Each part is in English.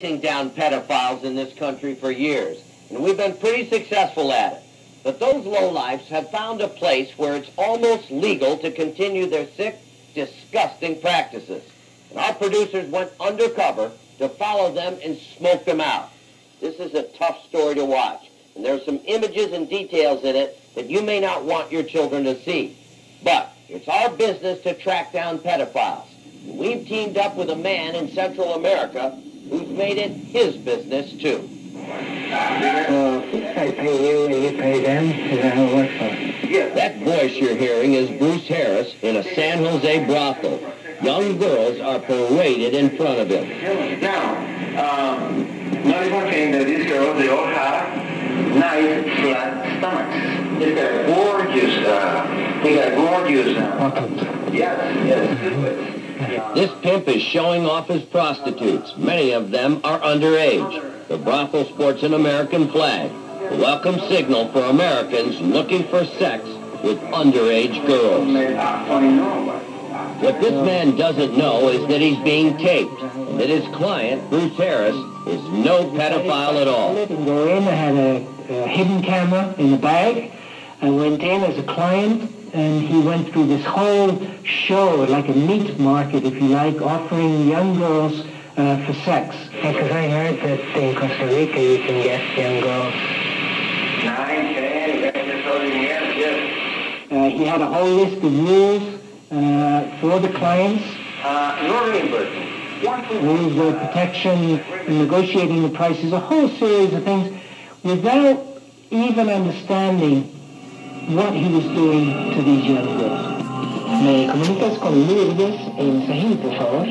down pedophiles in this country for years, and we've been pretty successful at it. But those lowlifes have found a place where it's almost legal to continue their sick, disgusting practices. And our producers went undercover to follow them and smoke them out. This is a tough story to watch, and there are some images and details in it that you may not want your children to see. But it's our business to track down pedophiles. And we've teamed up with a man in Central America who's made it his business, too. I pay you and you pay them? Is that how it works? Yeah. That voice you're hearing is Bruce Harris in a San Jose brothel. Young girls are paraded in front of him. Now, not even saying that these girls, they all have nice, flat stomachs. They got gorgeous, yes. This pimp is showing off his prostitutes. Many of them are underage. The brothel sports an American flag, a welcome signal for Americans looking for sex with underage girls. What this man doesn't know is that he's being taped, and that his client, Bruce Harris, is no pedophile at all. I go in, I had a hidden camera in the bag. I went in as a client, and he went through this whole show, like a meat market, if you like, offering young girls for sex. Because I heard that in Costa Rica you can get young girls. 9, 10, yes. He had a whole list of rules for the clients. No reimbursement. Rules of protection, negotiating the prices, a whole series of things, without even understanding what he was doing to these young girls. ¿Me comunicas con Lourdes en Sahil, por favor?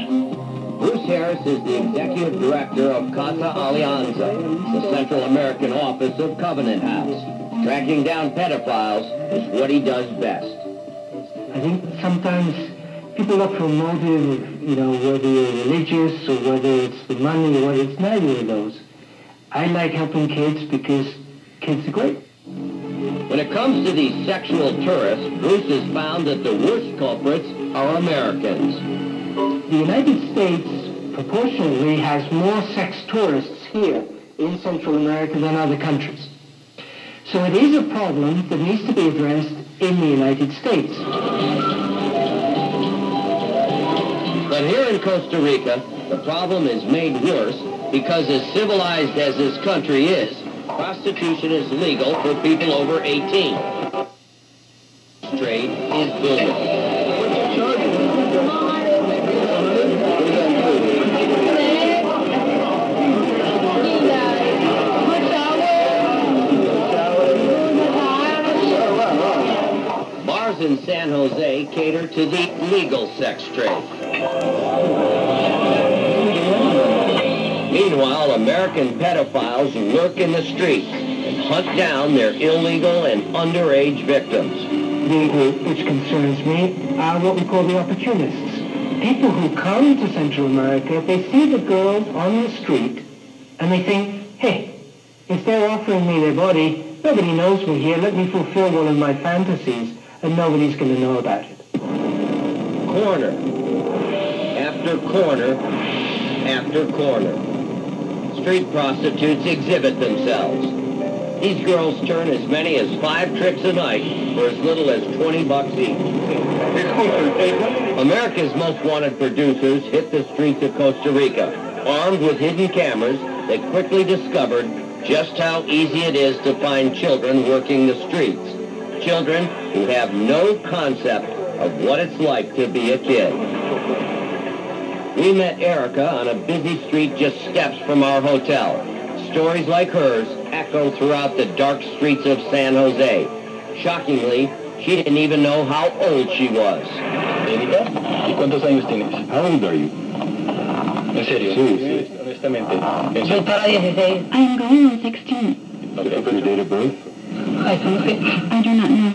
Bruce Harris is the executive director of Casa Alianza, the Central American office of Covenant House. Tracking down pedophiles is what he does best. I think sometimes people look for a motive, whether you're religious or whether it's the money or whether it's neither of those. I like helping kids because kids are great. When it comes to these sexual tourists, Bruce has found that the worst culprits are Americans. The United States proportionally has more sex tourists here in Central America than other countries. So it is a problem that needs to be addressed in the United States. But here in Costa Rica, the problem is made worse because as civilized as this country is, prostitution is legal for people over 18. Trade is booming. Bars in San Jose cater to the legal sex trade. Meanwhile, American pedophiles lurk in the streets and hunt down their illegal and underage victims. The group which concerns me are what we call the opportunists. People who come to Central America, they see the girls on the street and they think, hey, if they're offering me their body, nobody knows me here, let me fulfill one of my fantasies and nobody's going to know about it. Corner after corner after corner. Street prostitutes exhibit themselves. These girls turn as many as 5 tricks a night for as little as $20 each. America's most wanted producers hit the streets of Costa Rica. Armed with hidden cameras, they quickly discovered just how easy it is to find children working the streets. Children who have no concept of what it's like to be a kid. We met Erica on a busy street just steps from our hotel. Stories like hers echo throughout the dark streets of San Jose. Shockingly, she didn't even know how old she was. Erika, ¿y cuántos años tienes? How old are you? ¿En serio? Sí. Honestamente. Soy para 16. I am going on 16. Okay. Your date of birth? I do not know.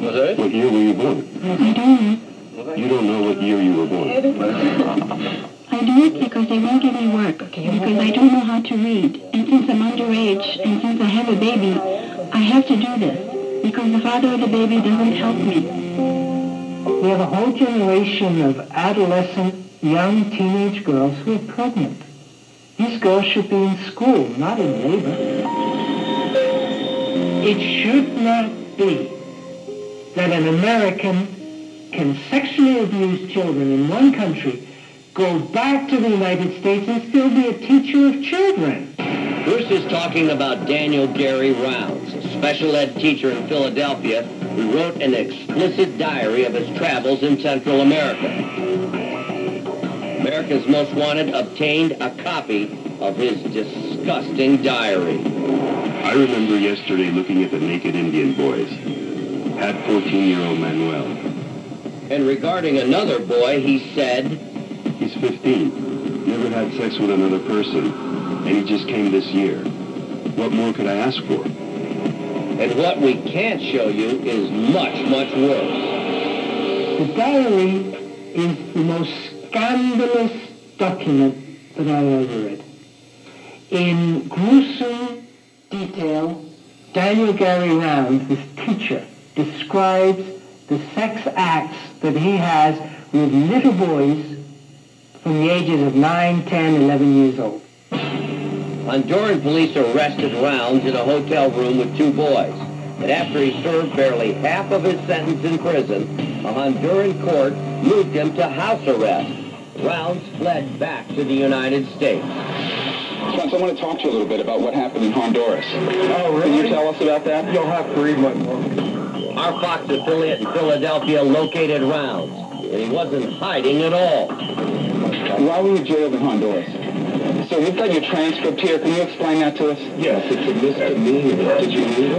¿No sabes? What year were you born? I don't know. You don't know what year you were born. I do it because they won't give me work, because I don't know how to read. And since I'm underage, and since I have a baby, I have to do this, because the father of the baby doesn't help me. We have a whole generation of adolescent, young teenage girls who are pregnant. These girls should be in school, not in labor. It should not be that an American can sexually abuse children in one country, go back to the United States, and still be a teacher of children. Bruce is talking about Daniel Gary Rounds, a special ed teacher in Philadelphia who wrote an explicit diary of his travels in Central America. America's Most Wanted obtained a copy of his disgusting diary. I remember yesterday looking at the naked Indian boys. Had 14-year-old Manuel. And regarding another boy, he said, He's 15. Never had sex with another person. And he just came this year. What more could I ask for? and what we can't show you is much, much worse. The diary is the most scandalous document that I ever read. In gruesome detail, Daniel Gary Rounds, this teacher, describes the sex acts that he has with little boys from the ages of 9, 10, 11 years old. Honduran police arrested Rounds in a hotel room with two boys. But after he served barely half of his sentence in prison, a Honduran court moved him to house arrest. Rounds fled back to the United States. Spence, I want to talk to you a little bit about what happened in Honduras. Oh, really? Can you tell us about that? You'll have to read my book. Our Fox affiliate in Philadelphia located Rounds, and he wasn't hiding at all. Why were you jailed in Honduras? So we've got your transcript here. Can you explain that to us? Yes, it's a misdemeanor. Did you read it?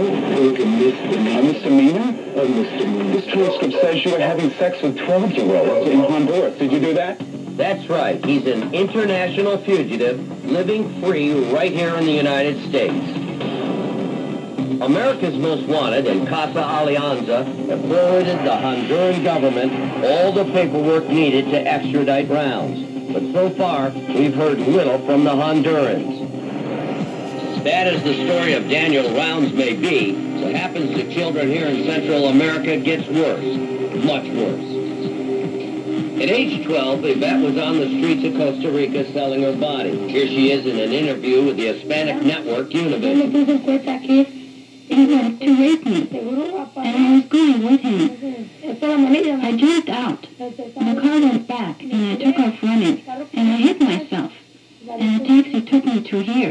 It's a misdemeanor. A misdemeanor? A misdemeanor. This transcript says you were having sex with 12-year-olds in Honduras. Did you do that? That's right. He's an international fugitive living free right here in the United States. America's Most Wanted and Casa Alianza have forwarded the Honduran government all the paperwork needed to extradite Rounds. But so far, we've heard little from the Hondurans. As bad as the story of Daniel Rounds may be, what happens to children here in Central America gets worse, much worse. At age 12, Yvette was on the streets of Costa Rica selling her body. Here she is in an interview with the Hispanic network Univision. He went to rape me, and I was going with him. I jumped out. The car went back, and I took off running, and I hit myself. And a taxi took me to here.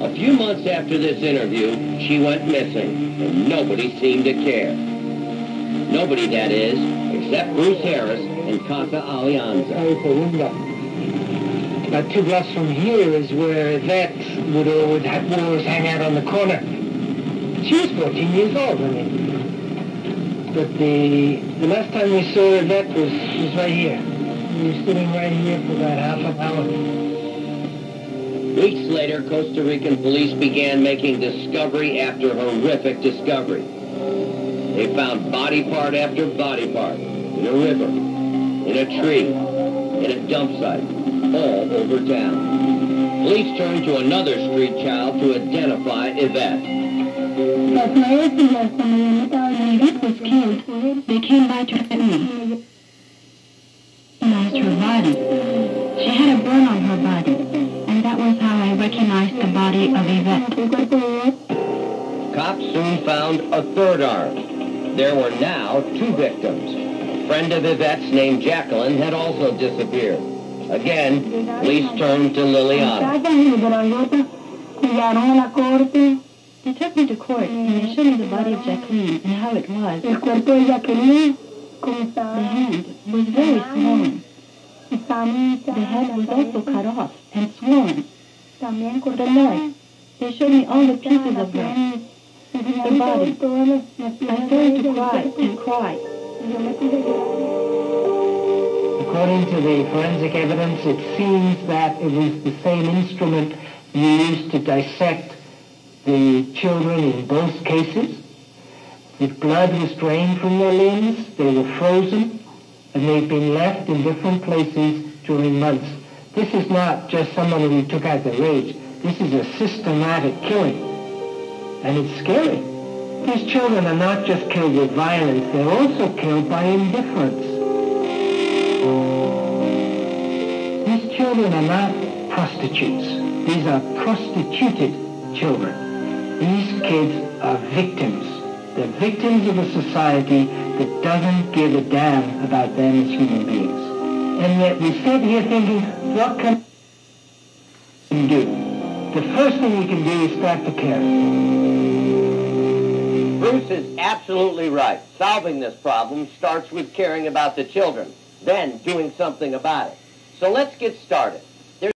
A few months after this interview, she went missing, and nobody seemed to care. Nobody, that is, except Bruce Harris and Casa Alianza. About 2 blocks from here is where Yvette would always hang out on the corner. She was 14 years old, I mean. But the last time we saw Yvette was right here. We were sitting right here for about half an hour. Weeks later, Costa Rican police began making discovery after horrific discovery. They found body part after body part in a river, in a tree, in a dump site, all over town. Police turned to another street child to identify Yvette. When Yvette was killed, they came by to get me. Recognized her body. She had a burn on her body, and that was how I recognized the body of Yvette. Cops soon found a third arm. There were now 2 victims. A friend of Yvette's named Jacqueline had also disappeared. Again, police turned to Liliana. They took me to court, and they showed me the body of Jacqueline and how it was. The hand was very swollen. The head was also cut off and swollen. The leg. They showed me all the pieces of her. The body. I started to cry and cry. According to the forensic evidence, it seems that it was the same instrument used to dissect the children in both cases. The blood was drained from their limbs, they were frozen, and they've been left in different places during months. This is not just someone who took out their rage. This is a systematic killing, and it's scary. These children are not just killed with violence, they're also killed by indifference. These children children are not prostitutes. These are prostituted children. These kids are victims. They're victims of a society that doesn't give a damn about them as human beings. And yet we sit here thinking, what can we do? The first thing we can do is start to care. Bruce is absolutely right. Solving this problem starts with caring about the children, then doing something about it. So let's get started.